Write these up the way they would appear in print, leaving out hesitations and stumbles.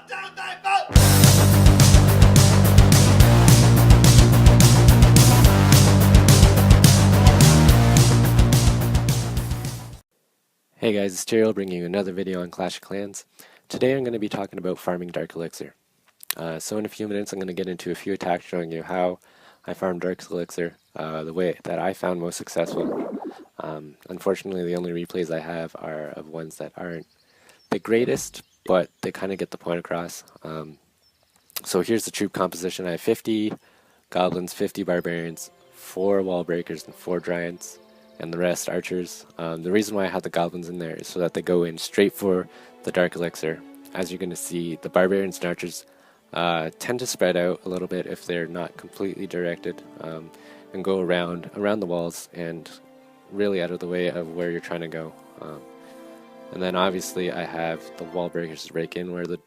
Hey guys, it's Terrell bringing you another video on Clash of Clans. Today I'm going to be talking about farming Dark Elixir. So in a few minutes I'm going to get into a few attacks showing you how I farm Dark Elixir the way that I found most successful. Unfortunately the only replays I have are of ones that aren't the greatest, but they kind of get the point across. So here's the troop composition. I have 50 goblins, 50 barbarians, 4 wall breakers, and 4 giants, and the rest archers. The reason why I have the goblins in there is so that they go in straight for the Dark Elixir. As you're going to see, the barbarians and archers tend to spread out a little bit if they're not completely directed, and go around the walls and really out of the way of where you're trying to go. And then obviously I have the wall breakers to break in where the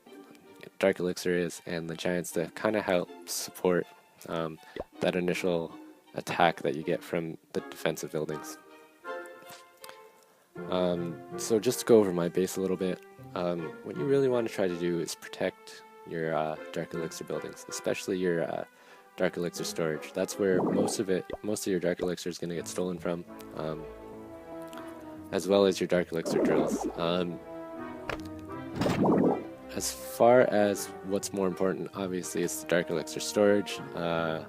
Dark Elixir is, and the giants to kind of help support that initial attack that you get from the defensive buildings. So just to go over my base a little bit, what you really want to try to do is protect your Dark Elixir buildings, especially your Dark Elixir storage. That's where most of your Dark Elixir is going to get stolen from, as well as your Dark Elixir drills. As far as what's more important, obviously it's the Dark Elixir storage. I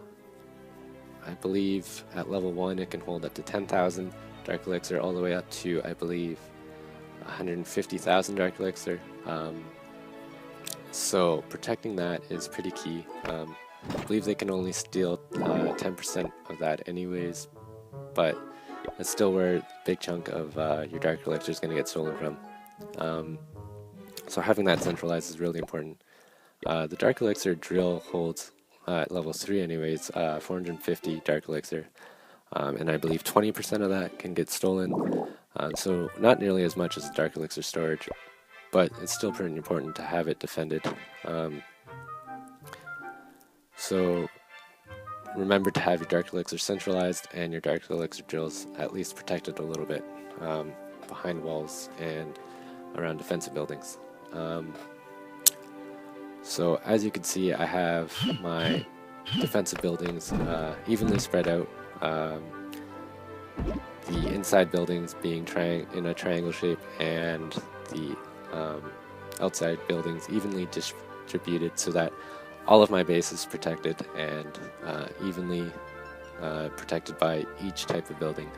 believe at level 1 it can hold up to 10,000 Dark Elixir, all the way up to, I believe, 150,000 Dark Elixir. So protecting that is pretty key. I believe they can only steal 10% of that anyways, but that's still where a big chunk of your Dark Elixir is going to get stolen from. So having that centralized is really important. The Dark Elixir drill holds, at level 3 anyways, 450 Dark Elixir. And I believe 20% of that can get stolen, so not nearly as much as the Dark Elixir storage, but it's still pretty important to have it defended. So remember to have your Dark Elixir centralized and your Dark Elixir drills at least protected a little bit behind walls and around defensive buildings. So as you can see, I have my defensive buildings evenly spread out. The inside buildings being in a triangle shape, and the outside buildings evenly distributed so that all of my base is protected and evenly protected by each type of building.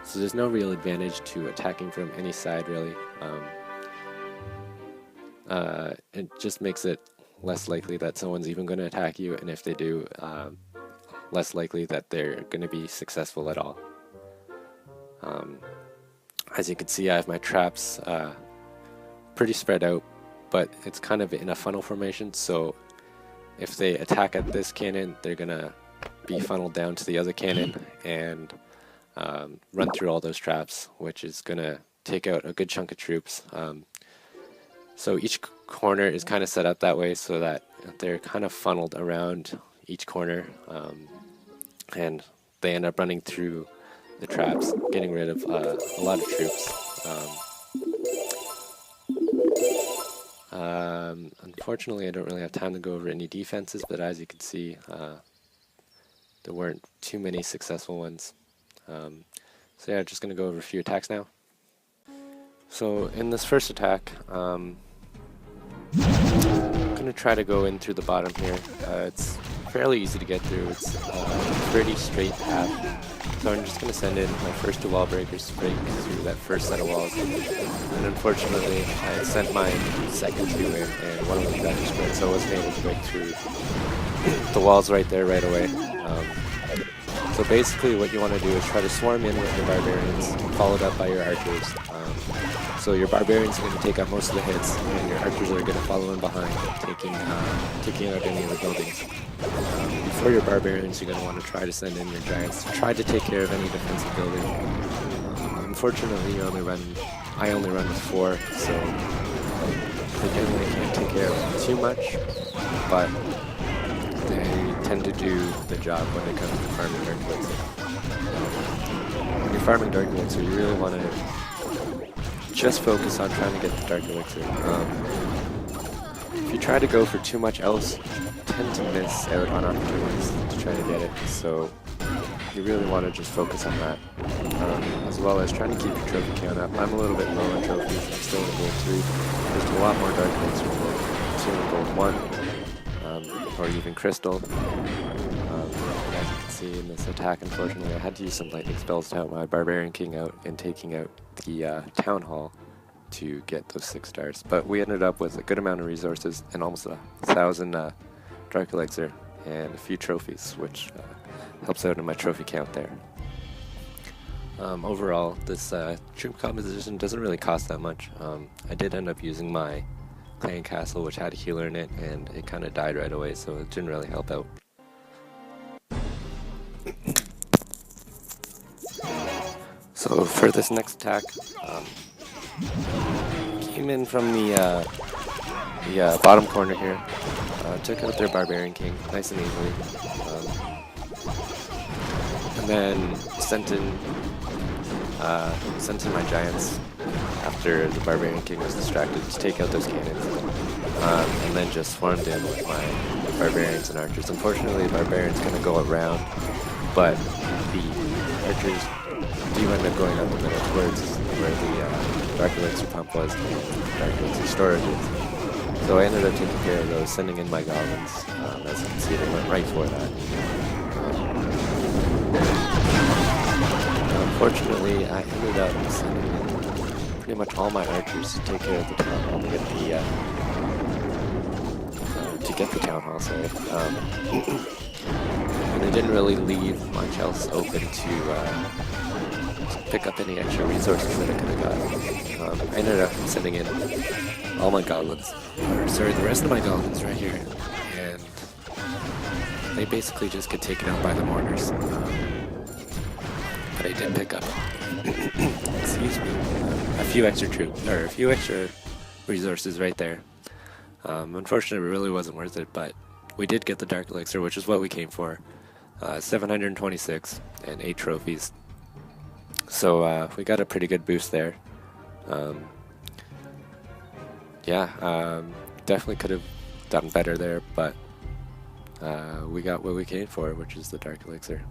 So there's no real advantage to attacking from any side, really. It just makes it less likely that someone's even going to attack you, and if they do, less likely that they're going to be successful at all. As you can see, I have my traps pretty spread out, but it's kind of in a funnel formation, so if they attack at this cannon, they're going to be funneled down to the other cannon and run through all those traps, which is going to take out a good chunk of troops. So each corner is kind of set up that way so that they're kind of funneled around each corner, and they end up running through the traps, getting rid of a lot of troops. Unfortunately, I don't really have time to go over any defenses, but as you can see, there weren't too many successful ones. So yeah, just going to go over a few attacks now. So in this first attack, I'm going to try to go in through the bottom here. It's fairly easy to get through. It's a pretty straight path. So I'm just going to send in my first 2 wall breakers to break through that first set of walls. And unfortunately, I sent my second 2 in, and one of them got destroyed, so I wasn't able to break through the walls right there right away. So basically what you want to do is try to swarm in with your barbarians, followed up by your archers. So your barbarians are going to take out most of the hits, and your archers are going to follow in behind, taking out any of the buildings. Before your barbarians, you're going to want to try to send in your giants to try to take care of any defensive building. Unfortunately, I only run with 4, so they generally can't take care of too much, but they tend to do the job when it comes to farming Dark Elixir. When you're farming Dark Elixir, you really want to just focus on trying to get the Dark Elixir. if you try to go for too much else, you tend to miss out on opportunities to try to get it. So you really want to just focus on that, as well as trying to keep your trophy count up. I'm a little bit low on trophies. I'm still in gold 3. There's a lot more Dark Elixir in gold 2 and gold 1, or even crystal. As you can see in this attack, unfortunately, I had to use some lightning spells to help my Barbarian King out in taking out the Town Hall to get those 6 stars. But we ended up with a good amount of resources and almost 1,000 Dark Elixir and a few trophies, which helps out in my trophy count there. Overall, this troop composition doesn't really cost that much. I did end up using my clan castle, which had a healer in it, and it kind of died right away, so it didn't really help out. So for this next attack, came in from the bottom corner here, took out their Barbarian King nice and easily, and then sent in my Giants after the Barbarian King was distracted to take out those cannons, and then just swarmed in with my Barbarians and Archers. Unfortunately, the Barbarians kind of go around, but the Archers do end up going up the middle towards where the Dark Elixir pump was and Dark Elixir storage is. So I ended up taking care of those, sending in my goblins. As you can see, they went right for that. Unfortunately, I ended up sending in pretty much all my archers to take care of the town hall to get the town hall. Sorry. And I didn't really leave much else open to pick up any extra resources that I could have got. I ended up sending in all my goblins, the rest of my goblins right here, and they basically just get taken out by the mortars. But I did pick up, excuse me, a few extra resources right there. Unfortunately, it really wasn't worth it, but we did get the Dark Elixir, which is what we came for. 726 and 8 trophies. So we got a pretty good boost there. Definitely could have done better there, but we got what we came for, which is the Dark Elixir.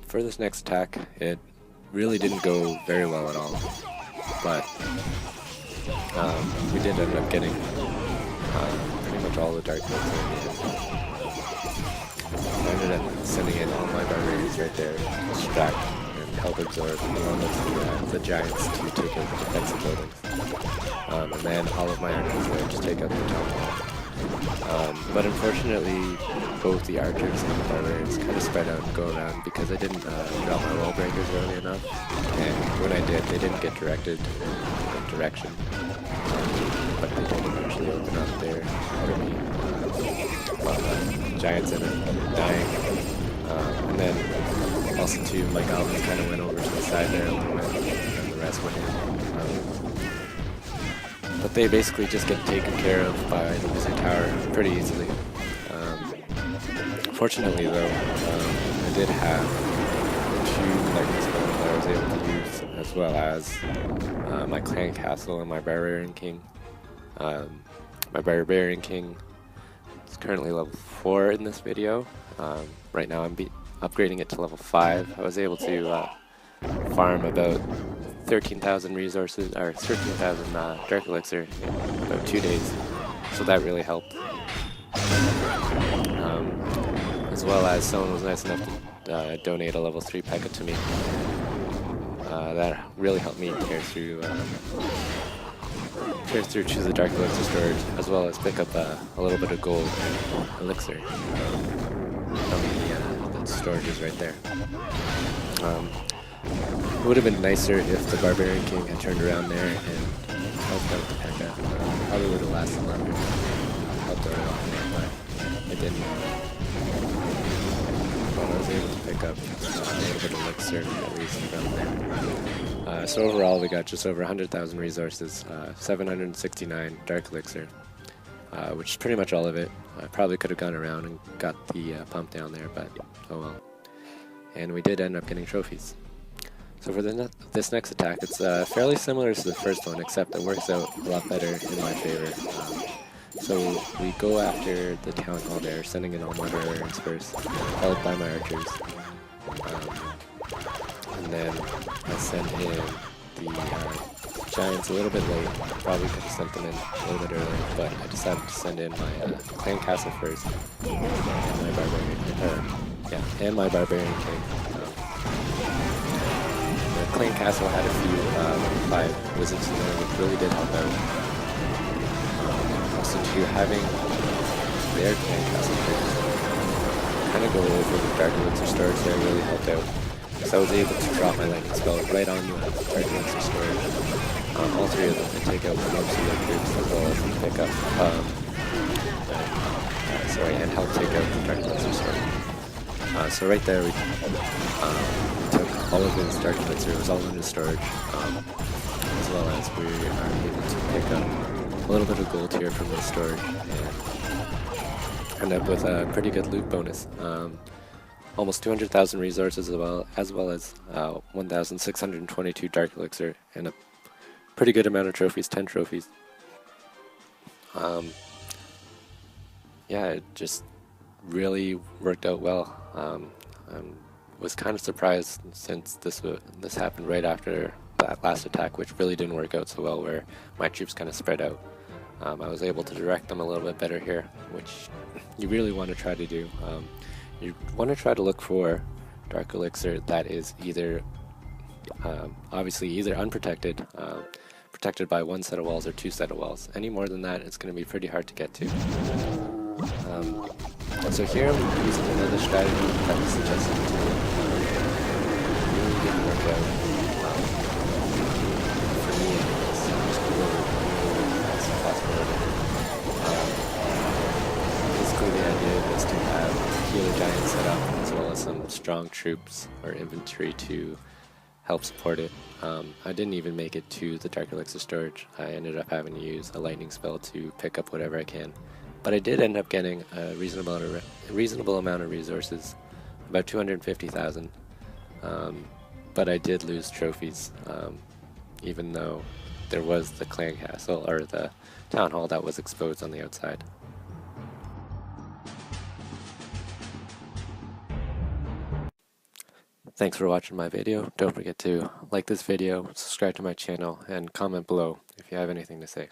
For this next attack, it really didn't go very well at all, but we did end up getting pretty much all the Dark Elixir in the end. I ended up sending in all my Barbarians right there to distract and help absorb along with the Giants to take out the defensive buildings. And then all of my archers there to take out the town hall. But unfortunately, both the archers and the Barbarians kind of spread out and go around because I didn't drop my wall breakers early enough. And when I did, they didn't get directed in direction. But they did eventually open up their enemy. Giants ended up dying, and then also too, my goblins kind of went over to the side there a little bit, and the rest went in. But they basically just get taken care of by the Wizard Tower pretty easily. Fortunately though, I did have 2 lightning spells that I was able to use, as well as my clan castle and my Barbarian King. My Barbarian King is currently level 4 in this video. Right now I'm upgrading it to level 5. I was able to farm about 13,000 resources, or 13,000 Dark Elixir in about 2 days, so that really helped. As well as someone was nice enough to donate a level 3 P.E.K.K.A to me. That really helped me tear through to the Dark Elixir storage, as well as pick up a little bit of gold elixir from the storages right there. It would have been nicer if the Barbarian King had turned around there and helped out the P.E.K.K.A. Probably would have lasted longer. Helped out a lot more, but it didn't. But I was able to pick up a little bit of elixir at least from there. So overall, we got just over 100,000 resources, 769 Dark Elixir, which is pretty much all of it. I probably could have gone around and got the pump down there, but oh well. And we did end up getting trophies. So for this next attack, it's fairly similar to the first one, except it works out a lot better in my favor. So we go after the town hall there, sending in all my barbarians first, followed by my archers. And then I send in the giants a little bit late. Probably could have sent them in a little bit earlier, but I decided to send in my clan castle first, and my barbarian king. The clan castle had a few 5 wizards in there, which really did help out. Also, too, having their clan castle first kind of go over the Dark Elixir storage there really helped out. So I was able to drop my lightning spell right on the Dark Elixir storage. All 3 of them to take out most of their troops, as well as pick up, and help take out the Dark Elixir storage. So right there we took all of his Dark Elixir, it was all in his storage, as well as we are able to pick up a little bit of gold here from the storage, and end up with a pretty good loot bonus. Almost 200,000 resources as well as 1,622 Dark Elixir, and a pretty good amount of trophies, 10 trophies. Yeah, it just really worked out well. I was kind of surprised since this happened right after that last attack, which really didn't work out so well, where my troops kind of spread out. I was able to direct them a little bit better here, which you really want to try to do. You want to try to look for Dark Elixir that is either, obviously either unprotected, protected by 1 set of walls or 2 set of walls. Any more than that, it's going to be pretty hard to get to. So here I'm using another strategy that was suggested to me. Really didn't work out. For me, anyways, just to go really as possible. Basically, the idea is to have healer giants set up, as well as some strong troops or infantry to help support it. I didn't even make it to the Dark Elixir storage. I ended up having to use a lightning spell to pick up whatever I can. But I did end up getting a reasonable amount of resources, about 250,000. But I did lose trophies, even though there was the clan castle, or the town hall, that was exposed on the outside. Thanks for watching my video. Don't forget to like this video, subscribe to my channel, and comment below if you have anything to say.